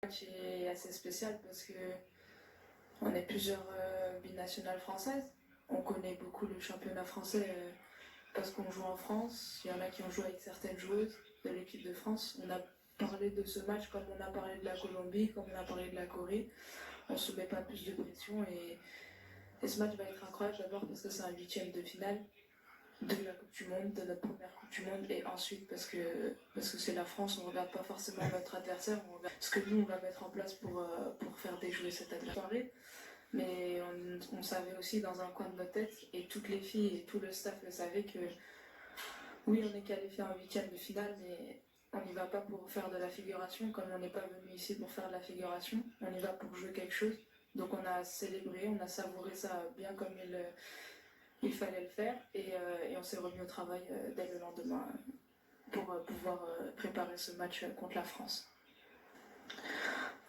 match est assez spécial parce que on est plusieurs binationales françaises. On connaît beaucoup le championnat français parce qu'on joue en France. Il y en a qui ont joué avec certaines joueuses de l'équipe de France. On a parlé de ce match comme on a parlé de la Colombie, comme on a parlé de la Corée. On ne se met pas plus de pression et ce match va être incroyable d'abord parce que c'est un huitième de finale de la Coupe du Monde, de notre première Coupe du Monde, et ensuite parce que c'est la France, on ne regarde pas forcément notre adversaire, on regarde ce que nous on va mettre en place pour faire déjouer cet adversaire. Mais on savait aussi dans un coin de notre tête, et toutes les filles et tout le staff le savaient, que oui, on est qualifié en huitième de finale, mais on n'y va pas pour faire de la figuration, comme on n'est pas venu ici pour faire de la figuration, on y va pour jouer quelque chose. Donc on a célébré, on a savouré ça bien comme il fallait le faire, et on s'est remis au travail dès le lendemain pour pouvoir préparer ce match contre la France.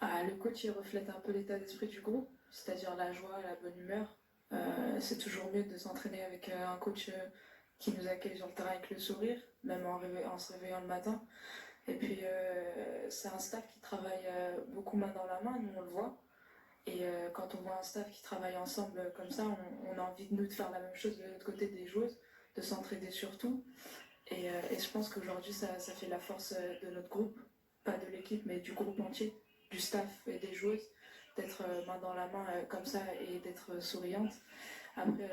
Le coach il reflète un peu l'état d'esprit du groupe, c'est-à-dire la joie, la bonne humeur. C'est toujours mieux de s'entraîner avec un coach qui nous accueille sur le terrain avec le sourire, même en se réveillant le matin. Et puis c'est un staff qui travaille beaucoup main dans la main, nous on le voit. Et quand on voit un staff qui travaille ensemble comme ça, on a envie de nous de faire la même chose de l'autre côté des joueuses, de s'entraider surtout. Et je pense qu'aujourd'hui ça fait la force de notre groupe, pas de l'équipe mais du groupe entier, du staff et des joueuses, d'être main dans la main comme ça et d'être souriante. Après,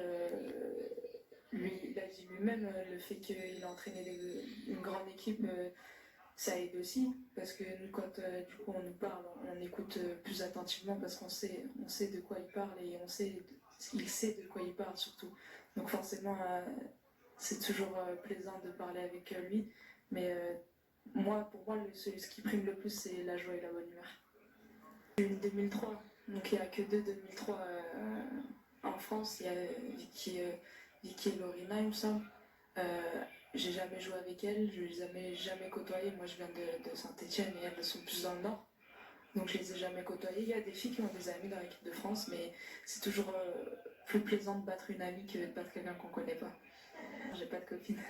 lui, il a dit lui-même, le fait qu'il a entraîné une grande équipe, ça aide aussi, parce que nous, quand du coup on nous parle, on écoute plus attentivement parce qu'on sait de quoi il parle et il sait de quoi il parle surtout. Donc forcément, c'est toujours plaisant de parler avec lui, mais pour moi, ce qui prime le plus, c'est la joie et la bonne humeur. Une 2003, donc il n'y a que deux 2003 en France, il y a Vicky et Lorina, il me semble. J'ai jamais joué avec elles, je les ai jamais côtoyées. Moi, je viens de Saint-Etienne et elles sont plus dans le nord. Donc, je les ai jamais côtoyées. Il y a des filles qui ont des amis dans l'équipe de France, mais c'est toujours plus plaisant de battre une amie que de battre quelqu'un qu'on connaît pas. J'ai pas de copine.